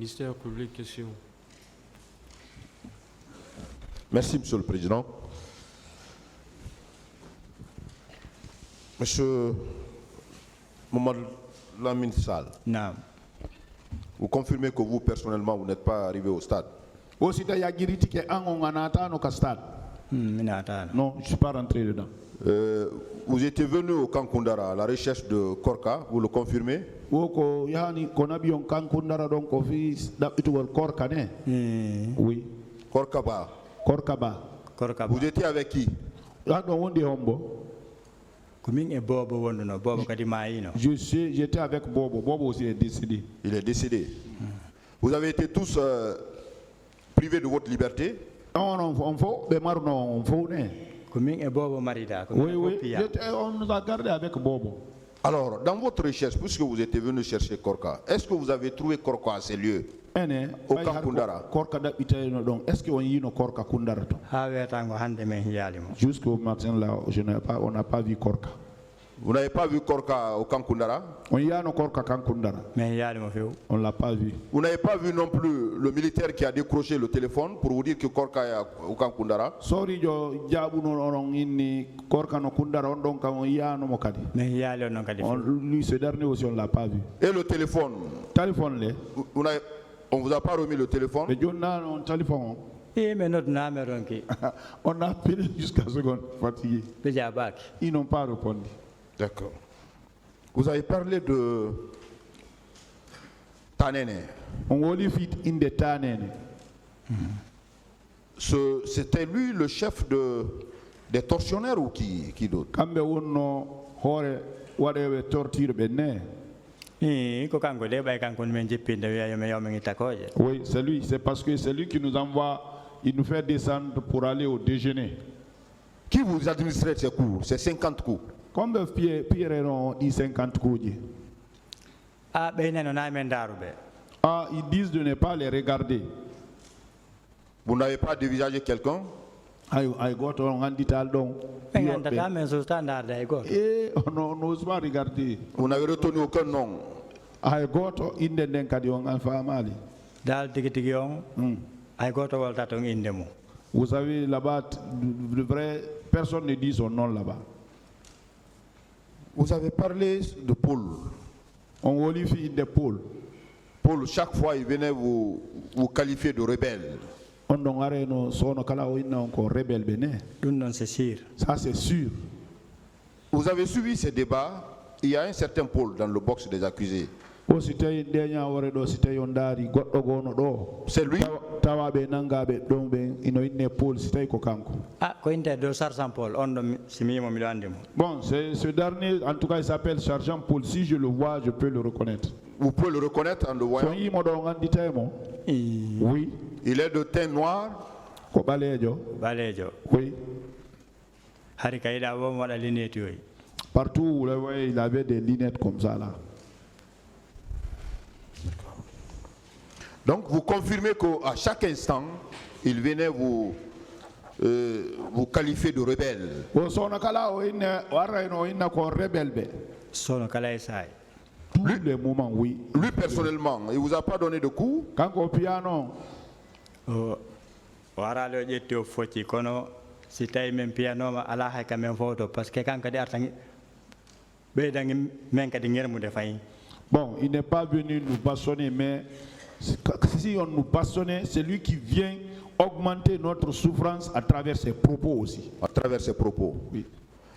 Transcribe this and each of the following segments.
Ministère public, question. Merci, Monsieur le Président. Monsieur Mohamed Lamine Sall, vous confirmez que vous, personnellement, vous n'êtes pas arrivé au stade? Non, je ne suis pas rentré dedans. Vous étiez venu au camp Koundara à la recherche de Korka, vous le confirmez? Oui. Korkaba. Korkaba. Vous étiez avec qui? J'étais avec Bobo. Bobo aussi est décédé. Il est décédé. Vous avez été tous privés de votre liberté? Non, on faut. Oui, on nous a gardé avec Bobo. Alors, dans votre recherche, puisque vous étiez venu chercher Korka, est-ce que vous avez trouvé Korka à ces lieux? Au camp Koundara. Est-ce qu'on y a Korka Koundara? Jusqu'au matin là, on n'a pas vu Korka. Vous n'avez pas vu Korka au camp Koundara? On y a no Korka camp Koundara. On l'a pas vu. Vous n'avez pas vu non plus le militaire qui a décroché le téléphone pour vous dire que Korka est au camp Koundara? Sorry, jabu no inni Korka no Koundara on donc on y a no mokadi. Lui ce dernier aussi on l'a pas vu. Et le téléphone? Téléphone là. On vous a pas remis le téléphone? Mais on a un téléphone. On a appelé jusqu'à ce qu'on fatigué. Ils n'ont pas répondu. D'accord. Vous avez parlé de Tanene. On only fit in the Tanene. C'était lui le chef des tortionnaires ou qui d'autre? Kambe uno hore whatever torture benne. Oui, c'est lui. C'est parce que c'est lui qui nous envoie, il nous fait descendre pour aller au déjeuner. Qui vous administre ces cours, ces 50 cours? Combien Pierre dit 50 cours? Ah, ils disent de ne pas les regarder. Vous n'avez pas dévisagé quelqu'un? I got on handital donc. On n'ose pas regarder. Vous n'avez retenu aucun nom? I got in the Denkadion and family. Vous savez là-bas, le vrai, personne ne dit son nom là-bas. Vous avez parlé de Paul. On qualifie de Paul. Paul, chaque fois, il venait vous qualifier de rebelle. On c'est sûr. Ça, c'est sûr. Vous avez suivi ces débats. Il y a un certain Paul dans le box des accusés. C'est lui. Bon, c'est ce dernier, en tout cas, il s'appelle Sergent Paul. Si je le vois, je peux le reconnaître. Vous pouvez le reconnaître en le voyant? Oui. Il est de teint noir. Oui. Partout où vous le voyez, il avait des lunettes comme ça là. Donc vous confirmez qu'à chaque instant, il venait vous qualifier de rebelle. Tous les moments, oui. Lui personnellement, il ne vous a pas donné de coups? Bon, il n'est pas venu nous bâtonner, mais si on nous bâtonnait, c'est lui qui vient augmenter notre souffrance à travers ses propos aussi. À travers ses propos. Oui.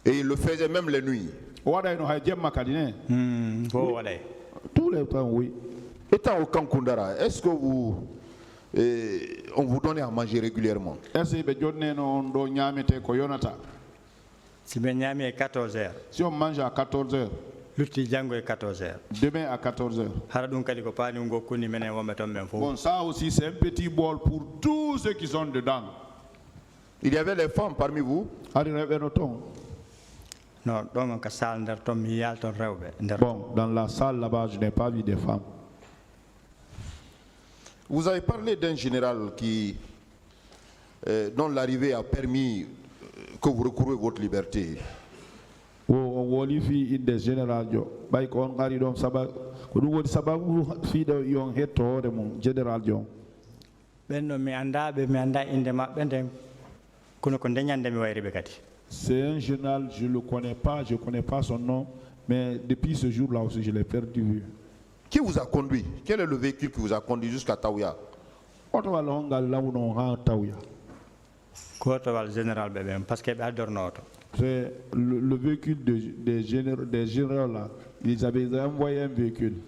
Et il le faisait même les nuits. Tous les temps, oui. Étant au camp Koundara, est-ce que on vous donnait à manger régulièrement? Si on mange à 14h, demain à 14h. Bon, ça aussi c'est un petit bol pour tous ceux qui sont dedans. Il y avait les femmes parmi vous? Bon, dans la salle là-bas, je n'ai pas vu de femmes. Vous avez parlé d'un général dont l'arrivée a permis que vous recouriez votre liberté. On o woli fi inde général jo bay ko on ngari don sababu ko dum woni sababu fi do yon hetto hore mum général jo benno mi anda inde mabbe den kono ko deñande mi wayri be kadi. C'est un général, je le connais pas, je connais pas son nom, mais depuis ce jour-là aussi je l'ai perdu vue. Qui vous a conduit? Quel est le véhicule qui vous a conduit jusqu'à Taouya? Oto wala hongal lawno ha Taouya. Koto wal général bebe parce que be adornoto. C'est le véhicule des généraux là. Ils avaient envoyé un véhicule.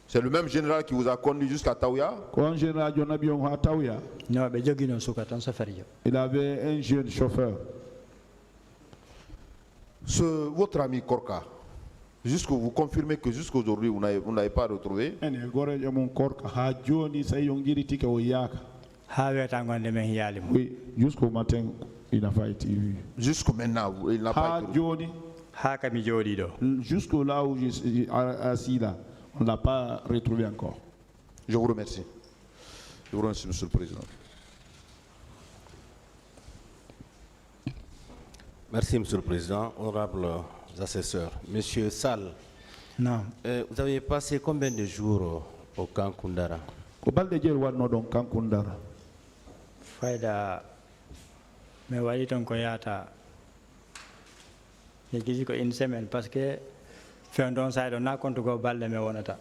C'est le même général qui vous a conduit jusqu'à Taouya? Quand général Jonabion à Taouya, No be jogino suka ton safari. il avait un jeune chauffeur. Votre ami Korka, vous confirmez que jusqu'aujourd'hui vous n'avez pas retrouvé? Oui, jusqu'au matin, il n'a pas été vu. Jusqu'au maintenant, il n'a pas été vu. Jusqu'au là où je suis assis là, on ne l'a pas retrouvé encore. Je vous remercie. Je vous remercie, Monsieur le Président. Merci, Monsieur le Président. Honorables assesseurs. Monsieur Sall, Non. vous avez passé combien de jours au camp Koundara? Fayda me waɗi ton ko yata e gisi ko une semaine parce que fen don sayɗo na compte go balɗe me wonata.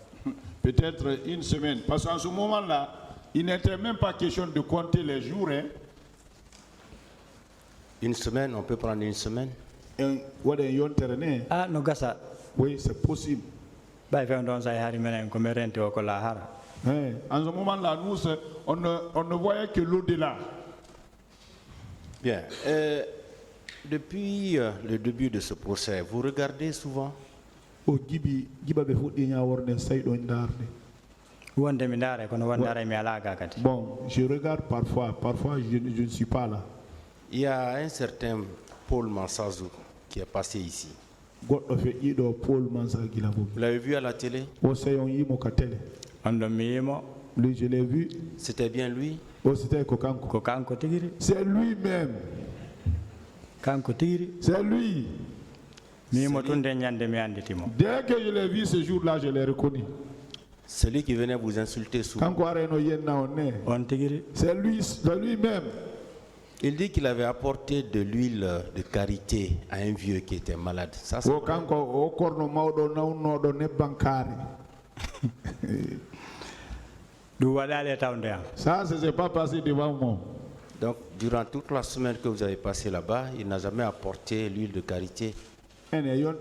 Peut-être une semaine, parce qu'en ce moment-là, il n'était même pas question de compter les jours. Hein. Une semaine, on peut prendre une semaine? Ah no gasa. Oui, c'est possible. Bay fen don say hari menen ko me rente o ko la hara. En ce moment-là, nous, on ne voyait que l'au-delà. Bien. Depuis le début de ce procès, vous regardez souvent? Bon, je regarde parfois je ne suis pas là. Il y a un certain Paul Mansazou qui est passé ici. Vous l'avez vu à la télé? Lui, je l'ai vu. C'était bien lui? C'est lui-même. C'est lui. Dès que je l'ai vu ce jour-là, je l'ai reconnu. Celui qui venait vous insulter souvent. C'est lui-même. Il dit qu'il avait apporté de l'huile de karité à un vieux qui était malade. Ça, c'est vrai? Ça, ça ne s'est pas passé devant moi. Donc, durant toute la semaine que vous avez passé là-bas, il n'a jamais apporté l'huile de karité. Ah, en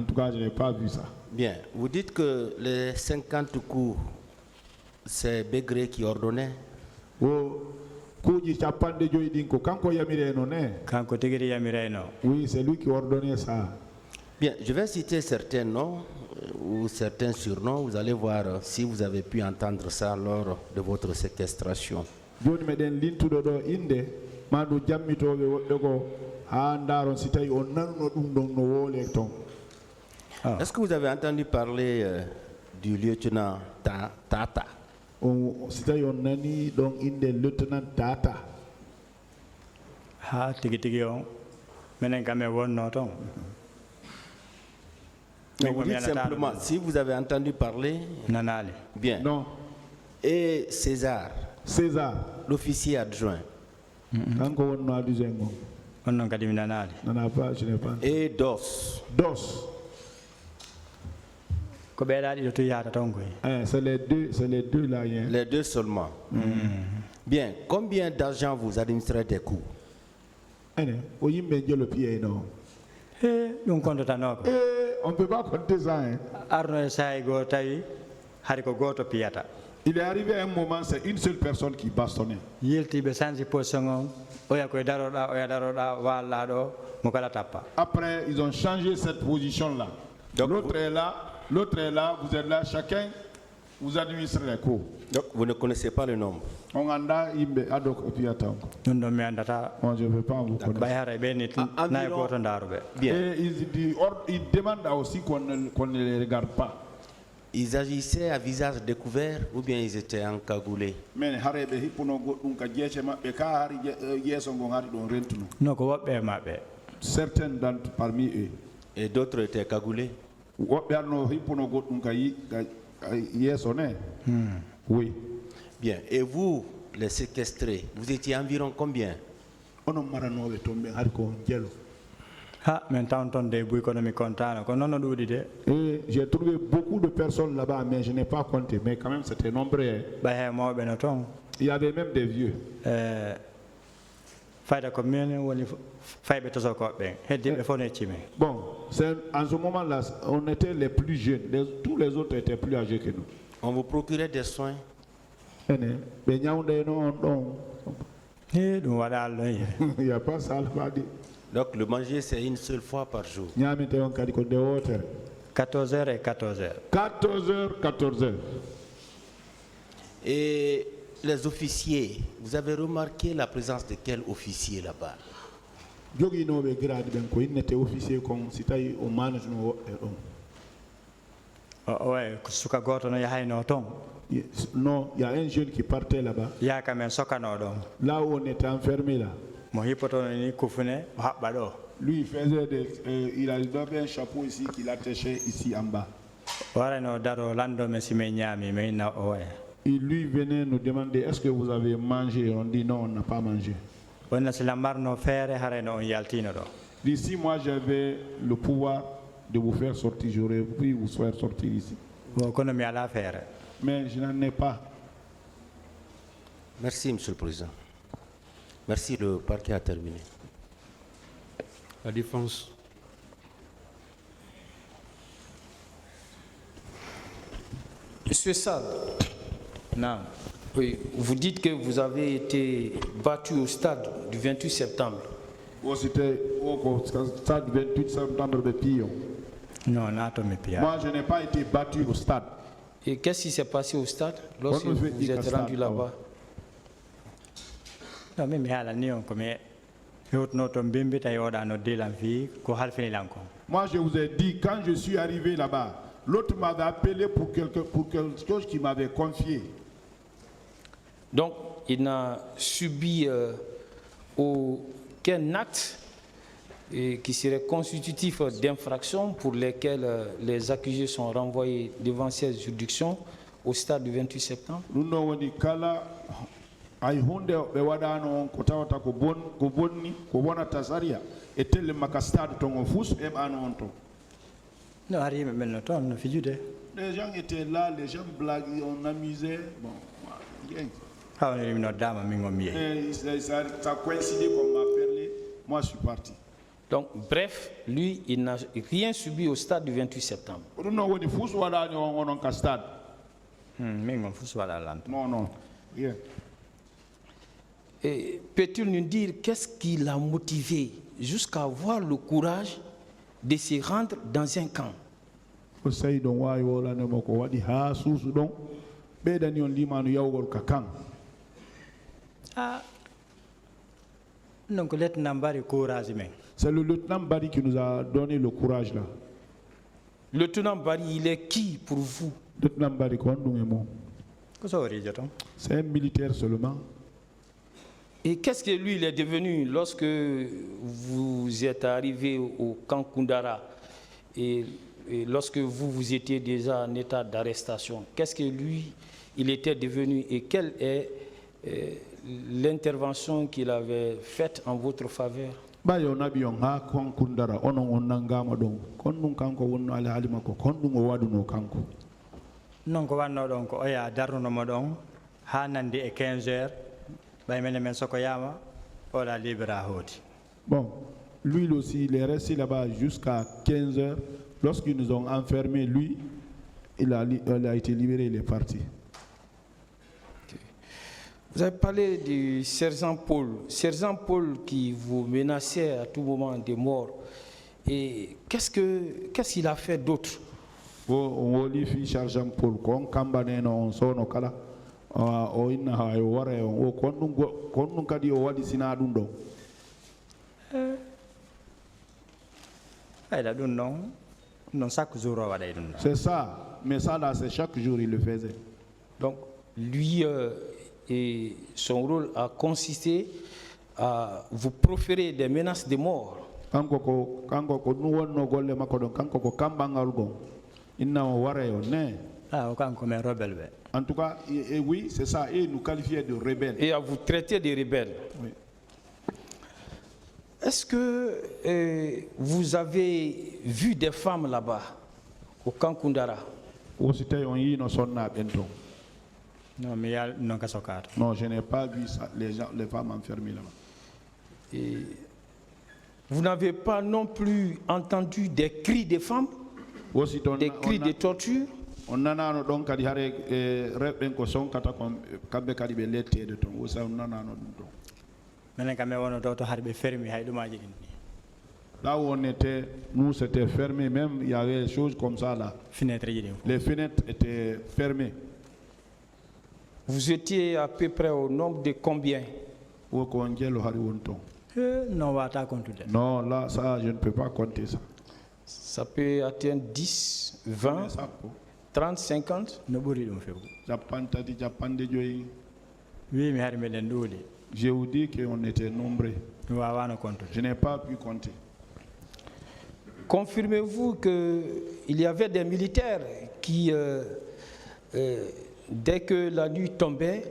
tout cas, je n'ai pas vu ça. Bien. Vous dites que les 50 coups, c'est Begré qui ordonnait? Oui, c'est lui qui ordonnait ça. Bien, je vais citer certains noms ou certains surnoms. Vous allez voir si vous avez pu entendre ça lors de votre séquestration. Est-ce que vous avez entendu parler du lieutenant Tata? Donc vous dites simplement, si vous avez entendu parler, bien. Non. Et César, l'officier adjoint. Et Dos. C'est les deux là. Hein. Les deux seulement. Bien. Combien d'argent vous administrez des coups? On ne peut pas compter ça. Hein. Il est arrivé à un moment, c'est une seule personne qui bastonnait. Après, ils ont changé cette position-là. L'autre est là, vous êtes là, chacun, vous administrez les coups. Donc, vous ne connaissez pas le nombre? On en a, je ne veux pas vous connaître. Bien. Et il demande aussi qu'on ne les regarde pas. Ils agissaient à visage découvert ou bien ils étaient encagoulés? Men harebe hipuno goddum ka jeece mabbe ka hari yeso ngon hari don rentuno. Non ko woɓɓe maɓɓe. Certains d'entre parmi eux. Et d'autres étaient cagoulés? Woɓɓe arno hipuno goddum ka yeso ne. Oui. Bien. Et vous, les séquestrés, vous étiez environ combien? Onon maranoɓe toon ɓe hari ko jelo. Ha min tawn toon de buy kono mi contano ko noon no ɗuuɗi de. Et j'ai trouvé beaucoup de personnes là-bas, mais je n'ai pas compté, mais quand même c'était nombreux. ɓay he mawɓe no toon. Il y avait même des vieux. Fayda ko min woni fayɓe tosokoɓe ɓen heddiɓe fof ne cimi. Bon, en ce moment-là, on était les plus jeunes. Tous les autres étaient plus âgés que nous. On vous procurait des soins? Il n'y a pas ça là-bas. Donc le manger c'est une seule fois par jour. 14h et 14h. 14h. Et les officiers, vous avez remarqué la présence de quel officier là-bas? Ouais, suka goto no yahayno ton. Non, il y a un jeune qui partait là-bas. Ya quand même sokano don. Là où on était enfermé là. Mo hipoto ni kufune habba do. Lui il faisait il a un chapeau ici qu'il attachait ici en bas. Wara no daro lando mesi me nyami me na oye. Et lui venait nous demander est-ce que vous avez mangé? On dit non, on n'a pas mangé. On a no fere hareno on yaltino do. D'ici moi j'avais le pouvoir de vous faire sortir, j'aurais pu vous faire sortir ici. Mais je n'en ai pas. Merci, Monsieur le Président. Merci, le parquet a terminé. La défense. Monsieur Sad, non. Oui, vous dites que vous avez été battu au stade du 28 septembre. C'était au stade du 28 septembre de Pillon. Non, moi je n'ai pas été battu au stade. Et qu'est-ce qui s'est passé au stade lorsque vous êtes rendu là-bas? Non, mais moi je vous ai dit, quand je suis arrivé là-bas, l'autre m'avait appelé pour quelque chose qu'il m'avait confié. Donc il n'a subi aucun acte qui serait constitutif d'infraction pour lesquelles les accusés sont renvoyés devant ces juridictions au stade du 28 septembre. Les gens étaient là, les gens blaguaient, on amusait. Bon, ça coïncidait qu'on m'a appelé, moi je suis parti. Donc, bref, lui, il n'a rien subi au stade du 28 septembre. Non, non, rien. Et peux-tu nous dire qu'est-ce qui l'a motivé jusqu'à avoir le courage de se rendre dans un camp? C'est le lieutenant Barry qui nous a donné le courage là. Le lieutenant Barry, il est qui pour vous? Lieutenant Barry, c'est un militaire seulement. Et qu'est-ce que lui il est devenu lorsque vous êtes arrivé au camp Koundara et lorsque vous étiez déjà en état d'arrestation? Qu'est-ce que lui il était devenu et quelle est l'intervention qu'il avait faite en votre faveur? Non ko wanno ɗon ko oya darnunomo ɗon ha nandi e 15h ɓay mene men sokoyama oɗa libéra hooti. Bon, lui aussi il est resté là-bas jusqu'à 15h. Lorsqu'ils nous ont enfermés, lui il a été libéré, il est parti. Vous avez parlé du sergent Paul qui vous menaçait à tout moment de mort. Et qu'est-ce qu'il a fait d'autre? Sergent Paul, c'est ça. mais ça là, c'est chaque jour il le faisait. Donc, lui, et son rôle a consisté à vous proférer des menaces de mort. Kanko ko nu wonno golle makko don kanko ko kambangal gon inna o ware o ne. Ah, aucun comme un rebelle. En tout cas, oui, c'est ça, et nous qualifier de rebelles. Et à vous traiter de rebelles. Oui. Est-ce que vous avez vu des femmes là-bas, au camp Koundara? Aussi on y no sonna bento. Non, mais il y a non qu'à socar. Non, je n'ai pas vu ça, les femmes enfermées là-bas. Et vous n'avez pas non plus entendu des cris des femmes, des cris de torture? On a no don kadi hare reben ko son kata ko kambe kadi be lettede ton o sa on nana no dum. Menen kam wono do to harbe fermi hay dumaji din. Là où on était, nous c'était fermé, même il y avait des choses comme ça là. Les fenêtres étaient fermées. Vous étiez à peu près au nombre de combien? Non, là, ça, je ne peux pas compter ça. Ça peut atteindre 10, 20, 30, 50? Je vous dis qu'on était nombreux. Je n'ai pas pu compter. Confirmez-vous qu'il y avait des militaires qui, dès que la nuit tombait,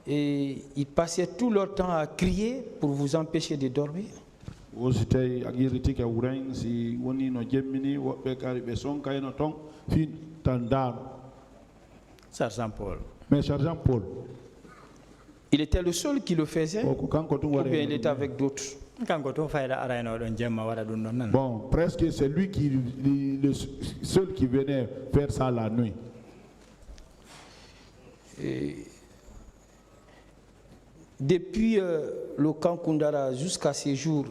et ils passaient tout leur temps à crier pour vous empêcher de dormir? Sergent Paul. Mais Sergent Paul. Il était le seul qui le faisait, ou bien il était avec d'autres? Bon, presque c'est lui qui le seul qui venait faire ça la nuit. Et depuis le camp Koundara jusqu'à ces jours,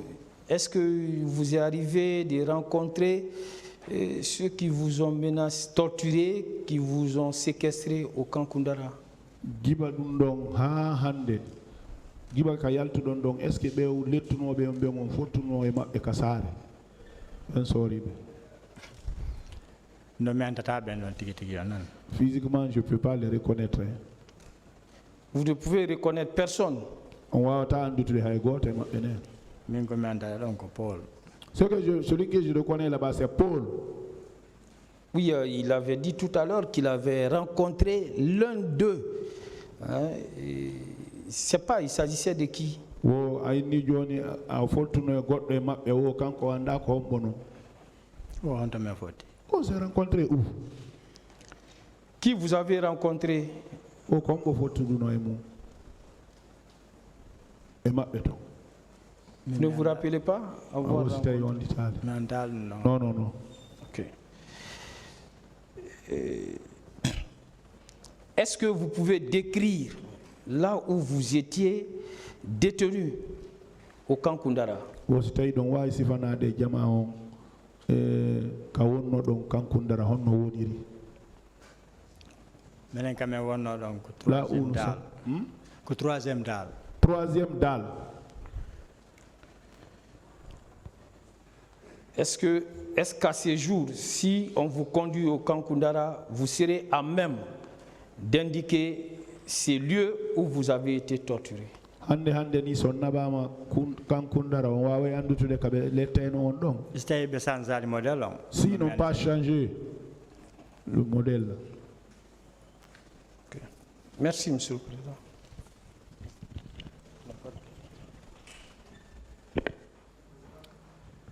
est-ce que vous est arrivé de rencontrer ceux qui vous ont menacé, torturé, qui vous ont séquestré au camp Koundara? Giba ka yaltuɗon ɗon est ce que ɓe lettunoɓe ɓe mon fottuno e maɓɓe ka saare ɓen sooriɓe. No mi andata ɓen ɗon tigi tigi on nan. Physiquement je peux pas les reconnaître. Vous ne pouvez reconnaître personne? On wawata andutude hay goto e maɓɓe nen. Min ko mi andata ɗon ko Paul. Celui que je reconnais là-bas c'est Paul. Oui, il avait dit tout à l'heure qu'il avait rencontré l'un d'eux. Hein, c'est pas, il s'agissait de qui? On s'est rencontré où? Qui vous avez rencontré? Vous ne vous rappelez pas avoir rencontré? Non, non, non. Ok. Est-ce que vous pouvez décrire là où vous étiez détenu au camp Koundara? Là où nous sommes. Troisième dalle. Troisième dalle. Est-ce qu'à ces jours, si on vous conduit au camp Koundara, vous serez à même d'indiquer ces lieux où vous avez été torturé? S'ils n'ont pas changé le modèle. Okay. Merci, Monsieur le Président.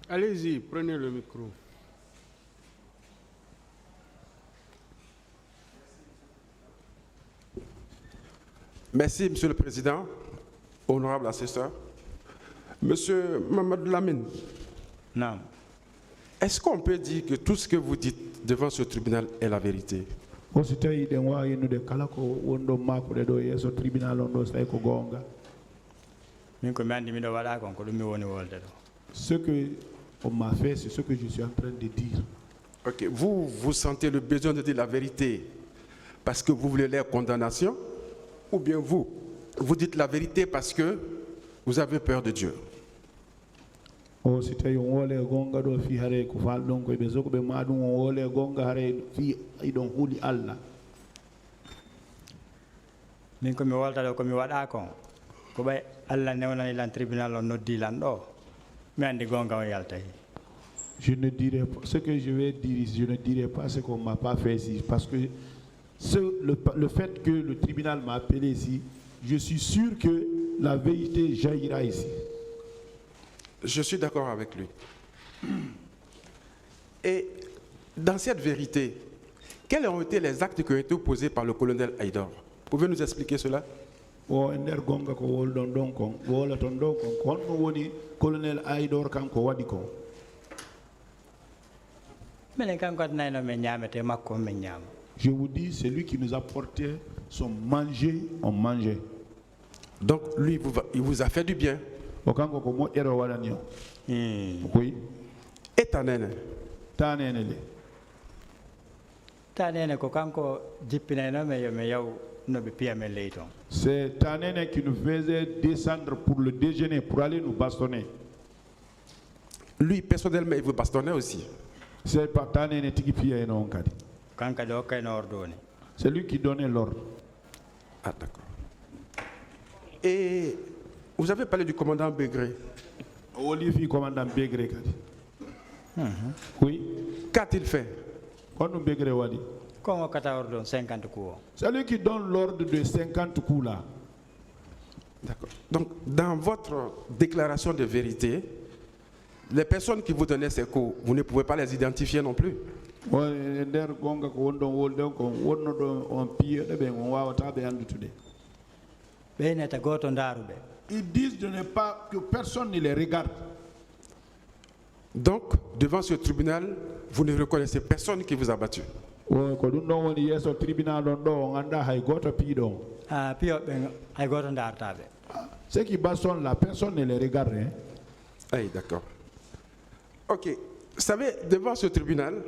Allez-y, prenez le micro. Merci, Monsieur le Président, honorable assesseur. Monsieur Mamadou Lamine, non. Est-ce qu'on peut dire que tout ce que vous dites devant ce tribunal est la vérité? Ce qu'on m'a fait, c'est ce que je suis en train de dire. Ok, vous sentez le besoin de dire la vérité parce que vous voulez leur condamnation, ou bien vous dites la vérité parce que vous avez peur de Dieu? o si tawi on wole gonga ɗo fi hare ko falɗon koye ɓe soko ɓe ma ɗum on wole gonga hare fi iɗon huuli Allah min komi wolta ɗo komi waɗa kon ko ɓay Allah newnani lan tribunal o noddi lan ɗo mi andi gonga o yaltayi. Je ne dirai pas ce que je vais dire, je ne dirai pas ce qu'on m'a pas fait ici, parce que le fait que le tribunal m'a appelé ici, je suis sûr que la vérité jaillira ici. Je suis d'accord avec lui. Et dans cette vérité, quels ont été les actes qui ont été posés par le colonel Haïdar? Pouvez-vous nous expliquer cela? Je vous dis, c'est lui qui nous apportait son manger, on mangeait. Donc lui, il vous a fait du bien. Oui. Et ta nene? C'est Tanene qui nous faisait descendre pour le déjeuner, pour aller nous bastonner. Lui, personnellement, il vous bastonnait aussi. C'est pas Tanene qui pied non kadi. C'est lui qui donnait l'ordre. Ah, d'accord. Et vous avez parlé du commandant Bégré. Olivier, commandant Bégré. Oui. Qu'a-t-il fait? C'est lui qui donne l'ordre de 50 coups là. D'accord. Donc, dans votre déclaration de vérité, les personnes qui vous donnaient ces coups, vous ne pouvez pas les identifier non plus. Ils disent de ne pas que personne ne les regarde. Donc, devant ce tribunal, vous ne reconnaissez personne qui vous a battu. Ceux qui bastonnent là, personne ne les regarde. Hein? Ah, d'accord. Ok. Vous savez, devant ce tribunal,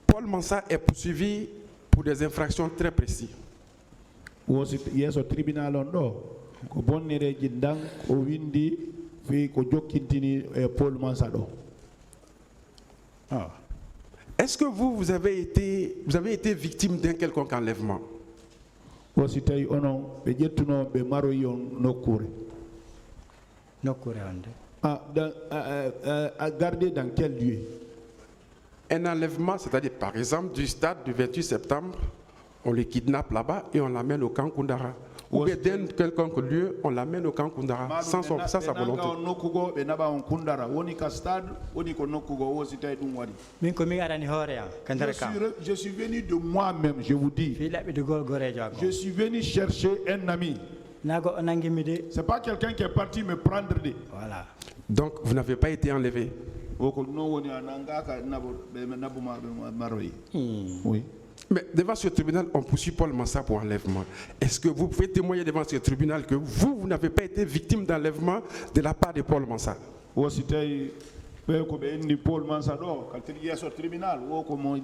Paul Mansa est poursuivi pour des infractions très précises. Est-ce que vous avez été victime d'un quelconque enlèvement? Garder dans quel lieu? Un enlèvement, c'est-à-dire par exemple du stade du 28 septembre, on le kidnappe là-bas et on l'amène au camp Koundara. Ou bien d'un quelconque lieu, on l'amène au camp Koundara sans sa volonté. Je suis venu de moi-même, je vous dis. Je suis venu chercher un ami. C'est pas quelqu'un qui est parti me prendre. Voilà. Donc vous n'avez pas été enlevé. Oui. Mais devant ce tribunal, on poursuit Paul Mansa pour enlèvement. Est-ce que vous pouvez témoigner devant ce tribunal que vous n'avez pas été victime d'enlèvement de la part de Paul Mansa? Paul Mansa do kaltiri yeso tribunal wo ko mo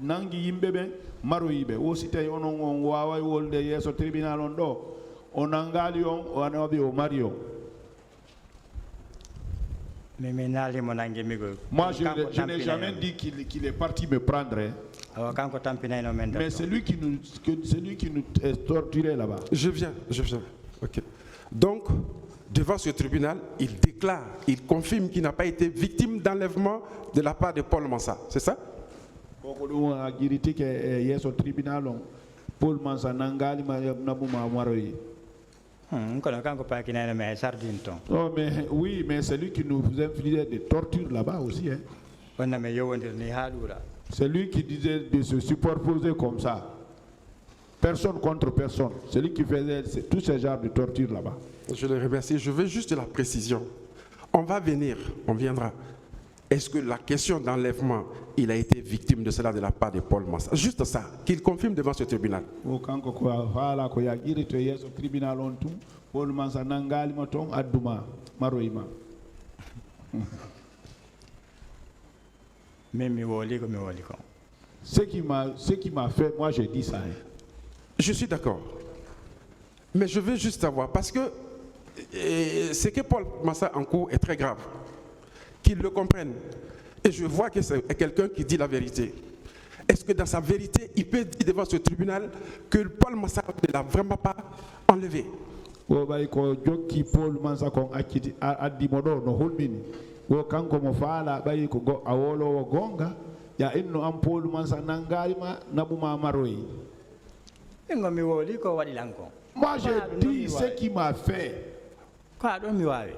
nangi yimbe be maro yibe wo sitay onon on wawa wolde yeso tribunal on do on angali on o anobi o mario. Moi je n'ai jamais dit qu'il est parti me prendre. Mais c'est lui qui nous torturait là-bas. Je viens. Ok. Donc, devant ce tribunal, il déclare, il confirme qu'il n'a pas été victime d'enlèvement de la part de Paul Mansa. C'est ça? Paul Mansa nangali nabuma maroyi. Oh, mais oui, mais c'est lui qui nous infligeait des tortures là-bas aussi. Hein. C'est lui qui disait de se superposer comme ça. Personne contre personne. C'est lui qui faisait tous ces genres de tortures là-bas. Je le remercie. Je veux juste de la précision. On viendra. Est-ce que la question d'enlèvement, il a été victime de cela de la part de Paul Mansa? Juste ça, qu'il confirme devant ce tribunal. Ce qui m'a fait, moi j'ai dit ça. Hein. Je suis d'accord. Mais je veux juste savoir, parce que ce que Paul Mansa en cours est très grave. qu'il le comprenne. Et je vois que c'est quelqu'un qui dit la vérité. Est-ce que dans sa vérité, il peut dire devant ce tribunal que Paul Mansa ne l'a vraiment pas enlevé? Paul Mansa kon akiti addi modo no holmini wo kanko mo faala bayi ko awolo gonga ya inno am Paul Mansa nangalima nabuma maroyi ngomi woli ko wadi lanko. Moi je dis ce qui m'a fait.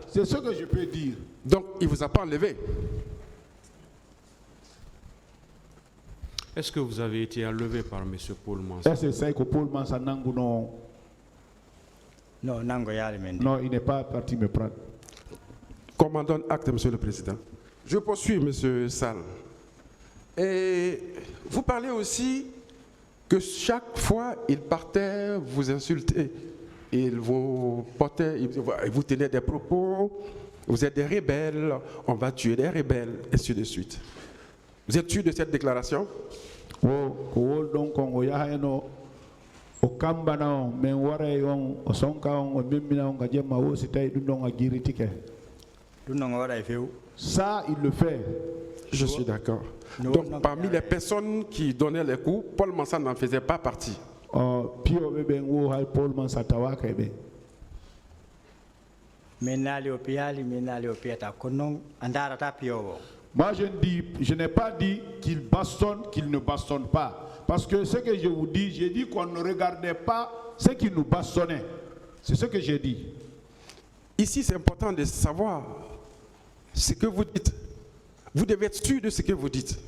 C'est ce que je peux dire. Donc il vous a pas enlevé. Est-ce que vous avez été enlevé par M. Paul Mansa? Est-ce que c'est que Paul Mansa nangu non? Non, non, il n'est pas parti me prendre. Commandant acte, Monsieur le Président. Je poursuis, Monsieur Sall. Et vous parlez aussi que chaque fois il partait vous insulter, il vous portait, il vous tenait des propos, vous êtes des rebelles, on va tuer des rebelles, et ainsi de suite. Vous êtes sûr de cette déclaration? O kambana on men waray on o sonka on o memmina on ga jemma wo si tay dum don a giritike dum non waray few ça il le fait. Je suis d'accord. Donc parmi les personnes qui donnaient les coups, Paul Mansa n'en faisait pas partie. Pio be ben wo hay Paul Mansa tawaka be menali o piali menali o pieta konon andara ta pio. Moi je n'ai pas dit qu'il bastonne, qu'il ne bastonne pas. Parce que ce que je vous dis, j'ai dit qu'on ne regardait pas ce qui nous bastonnait. C'est ce que j'ai dit. Ici, c'est important de savoir ce que vous dites. Vous devez être sûr de ce que vous dites.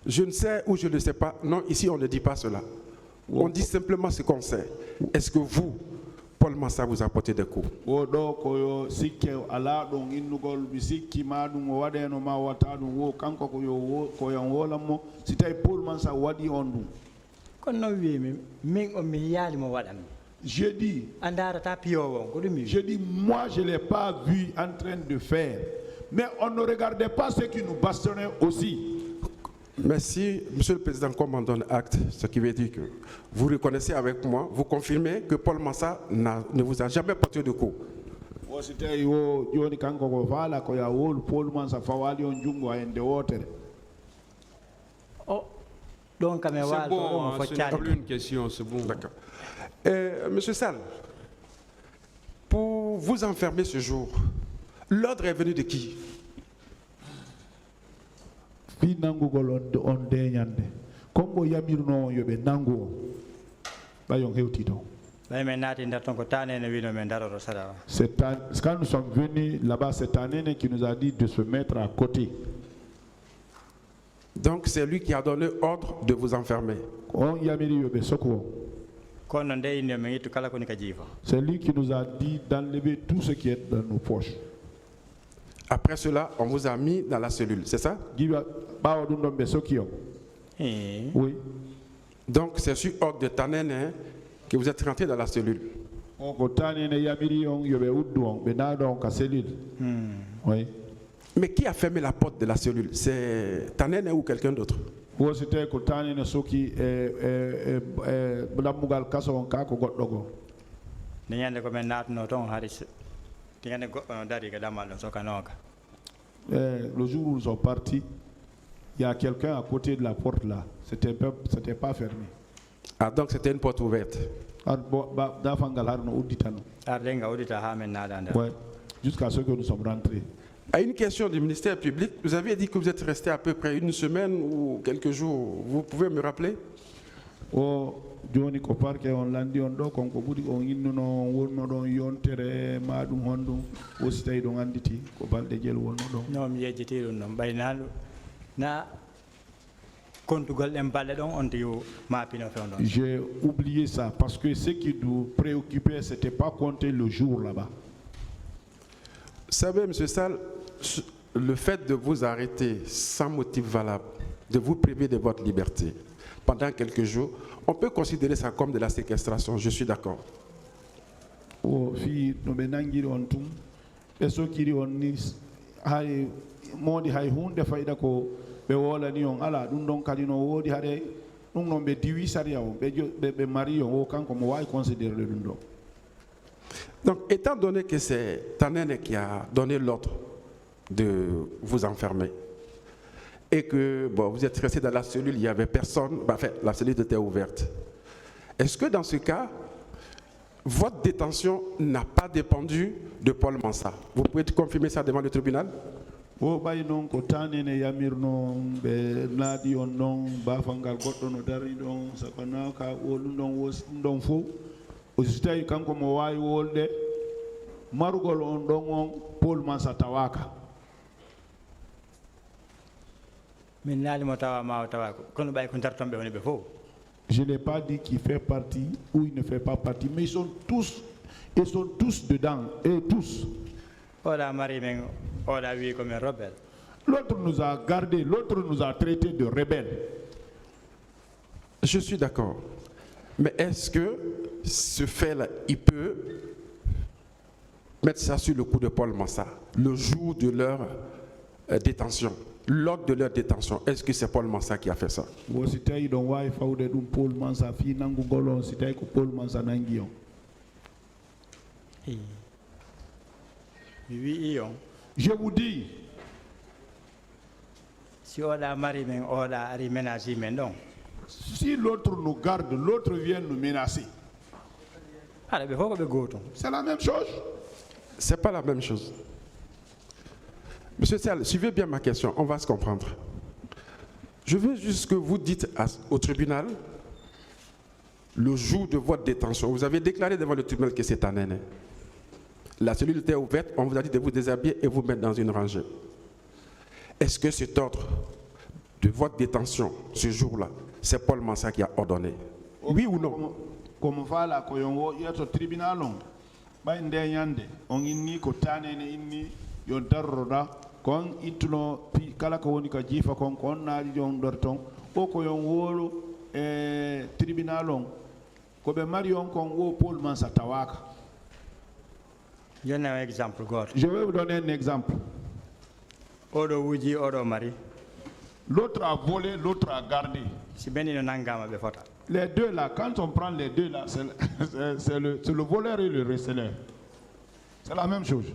Je ne sais ou je ne sais pas. Non, ici, on ne dit pas cela. On dit simplement ce qu'on sait. Est-ce que vous, Paul Mansa, vous a porté des coups? Je dis, moi je ne l'ai pas vu en train de faire. Mais on ne regardait pas ce qui nous bastonnait aussi. Merci, Monsieur le Président, commandant acte, ce qui veut dire que vous reconnaissez avec moi, vous confirmez que Paul Mansa ne vous a jamais porté de coup. Oh, donc c'est bon, ce n'est plus une question, c'est bon. D'accord. Monsieur Sall, pour vous enfermer ce jour, l'ordre est venu de qui? C'est quand nous sommes venus là-bas cette année qui nous a dit de se mettre à côté. Donc c'est lui qui a donné ordre de vous enfermer. C'est lui qui nous a dit d'enlever tout ce qui est dans nos poches. Après cela, on vous a mis dans la cellule, c'est ça? Oui. Donc c'est sur ordre de Tanene que vous êtes rentré dans la cellule. Oui. Mais qui a fermé la porte de la cellule? C'est Tanene ou quelqu'un d'autre? Le jour où ils sont partis, il y a quelqu'un à côté de la porte là. C'était pas fermé. Ah, donc c'était une porte ouverte. Ouais, jusqu'à ce que nous sommes rentrés. À une question du ministère public, vous avez dit que vous êtes resté à peu près une semaine ou quelques jours. Vous pouvez me rappeler? Oh, Johnny Koparke on landi on do konko budi on inno wonno don yontere madum hondum o sitay do anditi ko balde jel wonno do. No mi yejjiti dum non baynalu na kontugal en balle don on yo mapino fondon. J'ai oublié ça parce que ce qui nous préoccupait c'était pas compter le jour là-bas. Vous savez, M. Sall, le fait de vous arrêter sans motif valable, de vous priver de votre liberté pendant quelques jours, on peut considérer ça comme de la séquestration, je suis d'accord. Oh, fi no be nangiri on tum be sokiri on ni hay modi hay hunde fayda ko be wolani on ala dum don kadi no wodi hade dum non be diwi saria on be mari on o kanko mo way considérer le dum do. Donc, étant donné que c'est Tanene qui a donné l'ordre de vous enfermer. Et que bon, vous êtes resté dans la cellule, il n'y avait personne, enfin, la cellule était ouverte. Est-ce que dans ce cas, votre détention n'a pas dépendu de Paul Mansa? Vous pouvez confirmer ça devant le tribunal? Je n'ai pas dit qu'il fait partie ou il ne fait pas partie, mais ils sont tous dedans, et tous. L'autre nous a gardés, l'autre nous a traités de rebelles. Je suis d'accord. Mais est-ce que ce fait-là, il peut mettre ça sur le coup de Paul Mansa, le jour de leur détention, lors de leur détention? Est-ce que c'est Paul Mansa qui a fait ça? Je vous dis, si l'autre nous garde, l'autre vient nous menacer. C'est la même chose. C'est pas la même chose. Monsieur Sall, suivez bien ma question, on va se comprendre. Je veux juste que vous dites au tribunal, le jour de votre détention, vous avez déclaré devant le tribunal que c'est un aîné. La cellule était ouverte, on vous a dit de vous déshabiller et vous mettre dans une rangée. Est-ce que cet ordre de votre détention, ce jour-là, c'est Paul Mansa qui a ordonné? Oui ou non? Comme voilà, il y a un tribunal, on inni ko tanene inni yo darroda kon itno pi kala ko woni ka jifa kon naaji jon dorton o ko yon wolo tribunal on ko be marion kon wo Paul Mansa tawaka. Je donne un exemple. Je vais vous donner un exemple. Odo wuji odo mari. L'autre a volé, l'autre a gardé. Si beni no nangama be fota. Les deux là, quand on prend les deux là, c'est le voleur et le receleur. C'est la même chose.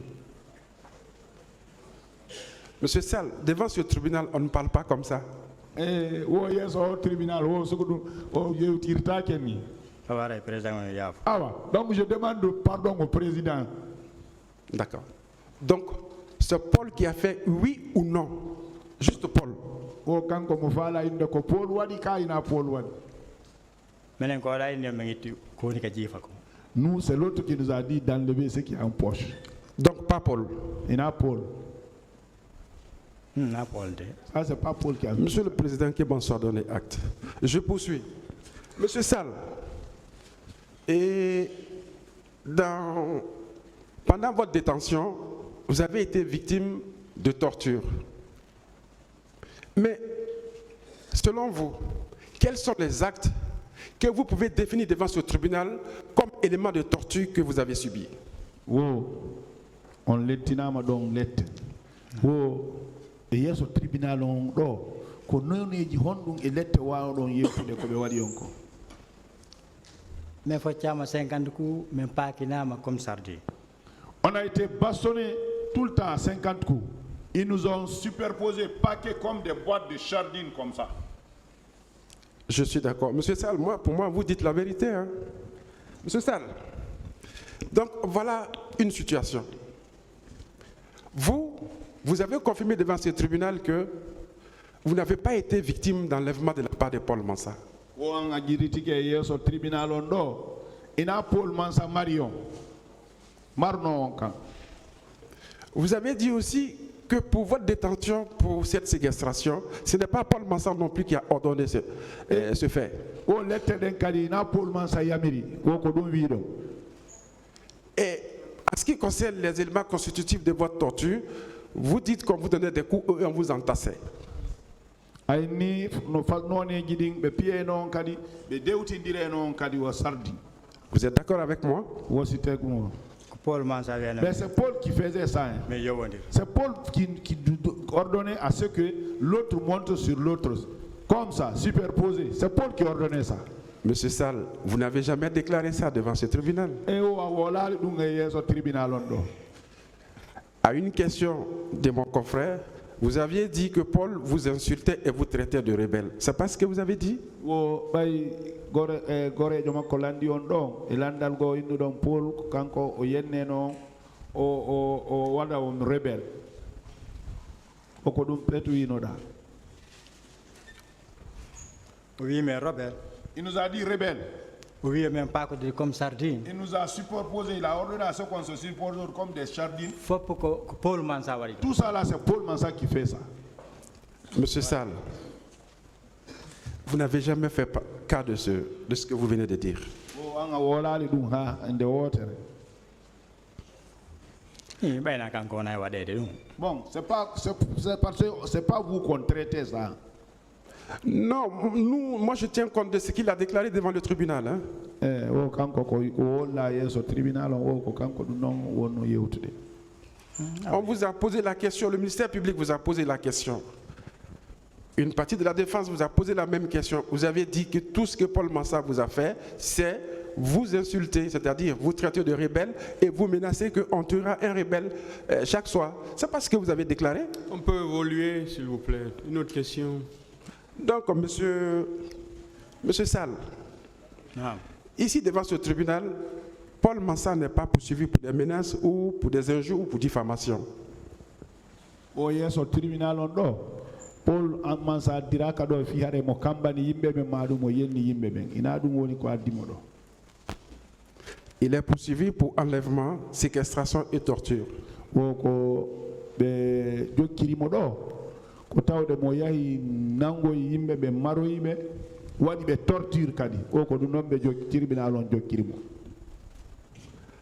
Monsieur Sall, devant ce tribunal, on ne parle pas comme ça. Tribunal, donc je demande pardon au président. D'accord. Donc, c'est Paul qui a fait oui ou non? Juste Paul. Nous, c'est l'autre qui nous a dit d'enlever ce qui est en poche. Donc, pas Paul. Il n'a Paul. Ça, c'est pas Paul qui a. Monsieur le Président, qui bon soit donné acte. Je poursuis. Monsieur Sall, et pendant votre détention, vous avez été victime de torture. Mais, selon vous, quels sont les actes que vous pouvez définir devant ce tribunal comme élément de torture que vous avez subi? On l'étina donc let. Et il y a ce tribunal on do ko noneji hondum e lette wawdon yewtude ko be wadi onko. Mais faut tiama 50 coups, même pas kinama comme sardi. On a été bastonné tout le temps à 50 coups. Ils nous ont superposé paquets comme des boîtes de sardines comme ça. Je suis d'accord. Monsieur Sall, pour moi, vous dites la vérité. Hein? Monsieur Sall, donc voilà une situation. Vous avez confirmé devant ce tribunal que vous n'avez pas été victime d'enlèvement de la part de Paul Mansa. Vous avez dit aussi que pour votre détention, pour cette séquestration, ce n'est pas Paul Mansa non plus qui a ordonné ce fait. Et en ce qui concerne les éléments constitutifs de votre torture, vous dites qu'on vous donnait des coups et on vous entassait. Vous êtes d'accord avec moi? Mais c'est Paul qui faisait ça. Hein. C'est Paul qui ordonnait à ce que l'autre monte sur l'autre. Comme ça, superposé. C'est Paul qui ordonnait ça. Monsieur Sall, vous n'avez jamais déclaré ça devant ce tribunal. à une question de mon confrère, vous aviez dit que Paul vous insultait et vous traitait de rebelle. C'est pas ce que vous avez dit? Oui, mais Robert. Il nous a dit rebelle. Oui, même pas comme sardine. Il nous a superposé, il a ordonné à ce qu'on se superpose comme des sardines. Paul Mansa. Tout ça là, c'est Paul Mansa qui fait ça. Monsieur Sall, vous n'avez jamais fait cas de ce que vous venez de dire. Bon, c'est pas vous qu'on traitait ça. Non, moi je tiens compte de ce qu'il a déclaré devant le tribunal. Hein. On vous a posé la question, le ministère public vous a posé la question. Une partie de la défense vous a posé la même question. Vous avez dit que tout ce que Paul Mansa vous a fait, c'est vous insulter, c'est-à-dire vous traiter de rebelle et vous menacer qu'on tuera un rebelle chaque soir. C'est pas ce que vous avez déclaré? On peut évoluer, s'il vous plaît. Une autre question. Donc, monsieur Sall, ici devant ce tribunal, Paul Mansa n'est pas poursuivi pour des menaces ou pour des injures ou pour diffamation. Oh yes, au tribunal on do. Paul Mansa dira kado fi hare mo kambani yimbe be madu mo yenni yimbe ben. Ina dum woni ko adimodo. Il est poursuivi pour enlèvement, séquestration et torture. Ko be jokiri modo. Ko tawde mo yahi nango yimbe be maro yimbe wadi be torture kadi o ko dum nombe tribunal on jokkiri mo.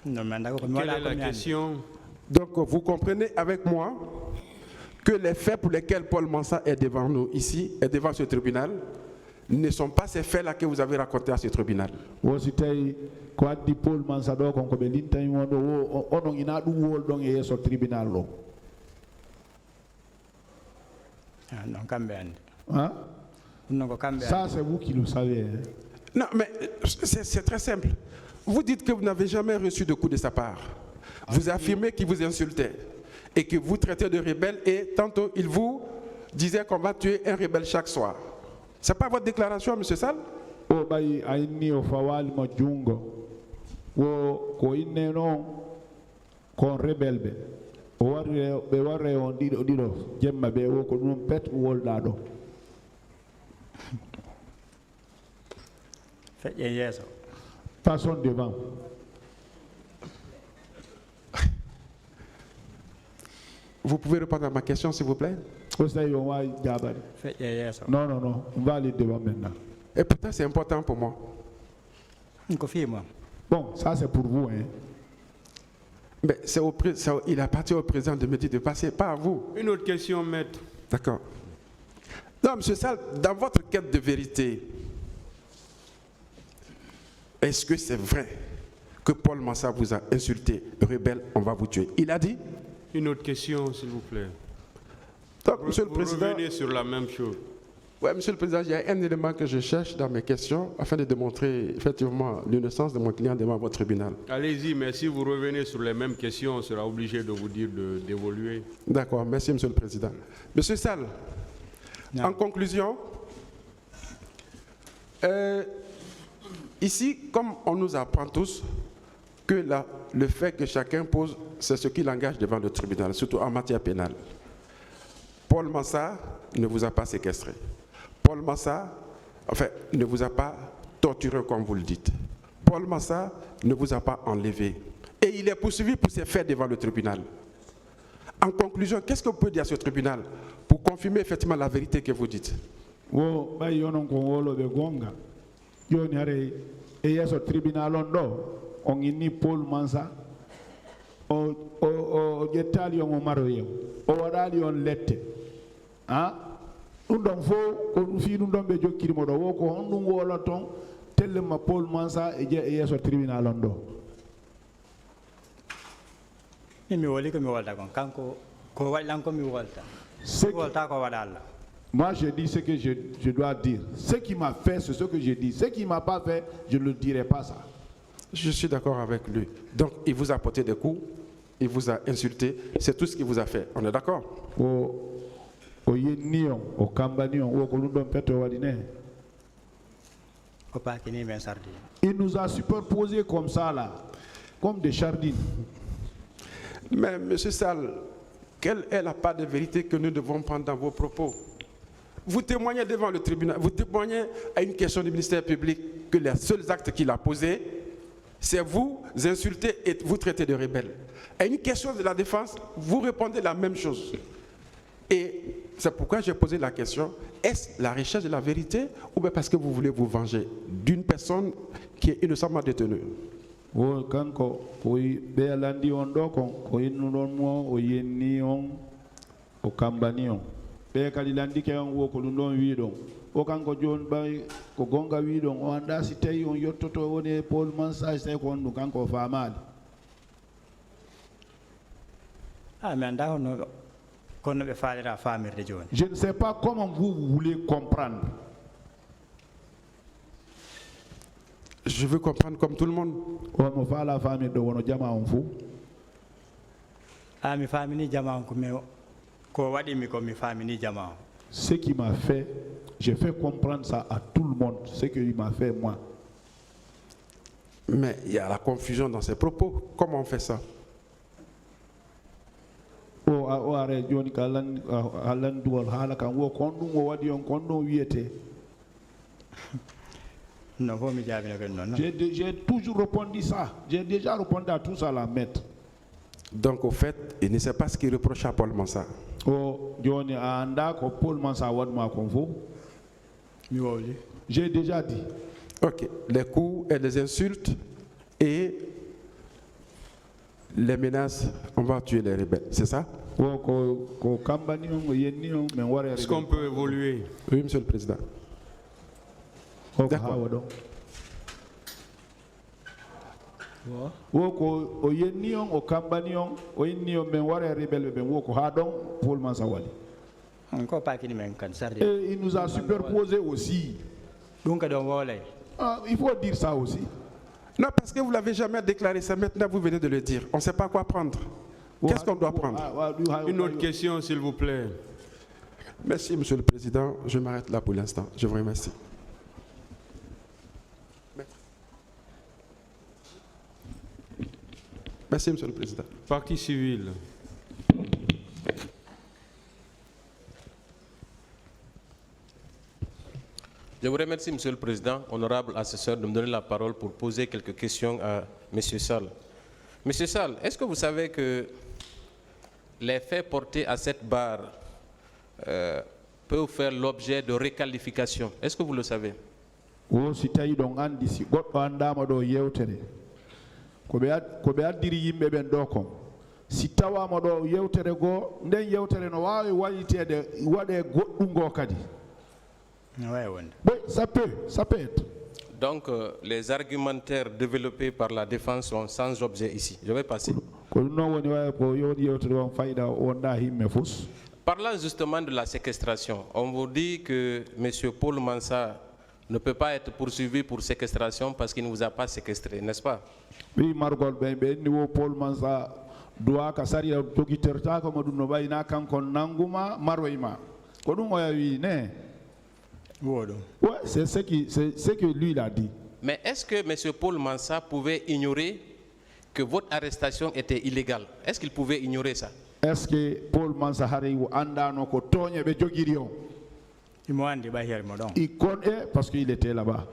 Quelle est la question? Donc vous comprenez avec moi que les faits pour lesquels Paul Mansa est devant nous ici, est devant ce tribunal, ne sont pas ces faits-là que vous avez racontés à ce tribunal. Paul Mansa do kon ko be lintani mo do onon ina dum wol don e so tribunal lo. Non, hein? Ça, c'est vous qui le savez. Non, mais c'est très simple. Vous dites que vous n'avez jamais reçu de coup de sa part. Vous affirmez qu'il vous insultait et que vous traitez de rebelle et tantôt il vous disait qu'on va tuer un rebelle chaque soir. C'est pas votre déclaration, M. Sall? Oh, bayi aini o fawal mo jungo. Wo ko inne non kon rebelle. O warre on dido jemma be wo ko dum pet wolda do. Passons devant. Vous pouvez répondre à ma question, s'il vous plaît? Non, on va aller devant maintenant. Et pourtant, c'est important pour moi. Bon, ça c'est pour vous. Hein. Mais il appartient au président de me dire de passer, pas à vous. Une autre question, maître. D'accord. Non, M. Sall, dans votre quête de vérité, est-ce que c'est vrai que Paul Mansa vous a insulté, rebelle, on va vous tuer? Il a dit? Une autre question, s'il vous plaît. Donc, Monsieur le Président, revenez sur la même chose. Oui, Monsieur le Président, il y a un élément que je cherche dans mes questions afin de démontrer effectivement l'innocence de mon client devant votre tribunal. Allez-y, mais si vous revenez sur les mêmes questions, on sera obligé de vous dire d'évoluer. D'accord, merci Monsieur le Président. Monsieur Sall, en conclusion, ici, comme on nous apprend tous que le fait que chacun pose, c'est ce qui l'engage devant le tribunal, surtout en matière pénale. Paul Mansa ne vous a pas séquestré. Paul Mansa, ne vous a pas torturé comme vous le dites. Paul Mansa ne vous a pas enlevé. Et il est poursuivi pour ses faits devant le tribunal. En conclusion, qu'est-ce que vous pouvez dire à ce tribunal pour confirmer effectivement la vérité que vous dites? On ini Paul Mansa o jettali on maroye o wadali on lette dum don fo ko fi dum don be jokkiri mo do wo ko on dum wolo ton tellema Paul Mansa e yeso tribunal on do mi woli ko mi wolta kon kanko ko wadlan ko mi wolta wolta ko wadalla. Moi, je dis ce que je dois dire. Ce qui m'a fait, c'est ce que je dis. Ce qui ne m'a pas fait, je ne le dirai pas ça. Je suis d'accord avec lui. Donc, il vous a porté des coups? il vous a insulté, c'est tout ce qu'il vous a fait. On est d'accord? Il nous a superposés comme ça là, comme des sardines. Mais M. Sall, quelle est la part de vérité que nous devons prendre dans vos propos? Vous témoignez devant le tribunal, vous témoignez à une question du ministère public que les seuls actes qu'il a posés, c'est vous insulter et vous traiter de rebelle. À une question de la défense, vous répondez la même chose. Et c'est pourquoi j'ai posé la question, est-ce la recherche de la vérité ou bien parce que vous voulez vous venger d'une personne qui est innocemment détenue? Je ne sais pas comment vous voulez comprendre. Je veux comprendre comme tout le monde. Ce qui m'a fait, j'ai fait comprendre ça à tout le monde, ce qu'il m'a fait moi. Mais il y a la confusion dans ses propos. Comment on fait ça? J'ai toujours répondu ça. J'ai déjà répondu à tout ça, la maître. Donc au fait, il ne sait pas ce qu'il reproche à Paul Mansa. J'ai déjà dit. Ok, les coups et les insultes et les menaces, on va tuer les rebelles, c'est ça? Est-ce qu'on peut évoluer? Oui, Monsieur le Président. D'accord. Et il nous a superposé aussi. Il faut dire ça aussi. Non, parce que vous ne l'avez jamais déclaré, ça maintenant vous venez de le dire. On ne sait pas quoi prendre. Qu'est-ce qu'on doit prendre? Une autre question, s'il vous plaît. Merci, Monsieur le Président. Je m'arrête là pour l'instant. Je vous remercie. Merci, Monsieur le Président. Partie civile. Je vous remercie, Monsieur le Président, honorable assesseur, de me donner la parole pour poser quelques questions à M. Sall. Monsieur Sall, est-ce que vous savez que les faits portés à cette barre peuvent faire l'objet de réqualification? Est-ce que vous le savez? Oui, ça peut être. Donc, les argumentaires développés par la défense sont sans objet ici. Je vais passer. Parlant justement de la séquestration, on vous dit que M. Paul Mansa ne peut pas être poursuivi pour séquestration parce qu'il ne vous a pas séquestré, n'est-ce pas? Oui, Margot, Paul Mansa doit kasari dokiterta comme du nobaina kankon nanguma maroima. Ouais, c'est ce que lui il a dit. Mais est-ce que M. Paul Mansa pouvait ignorer que votre arrestation était illégale? Est-ce qu'il pouvait ignorer ça? Est-ce que Paul Mansa hariwu andano ko tonye be jogirion? Il connaît parce qu'il était là-bas.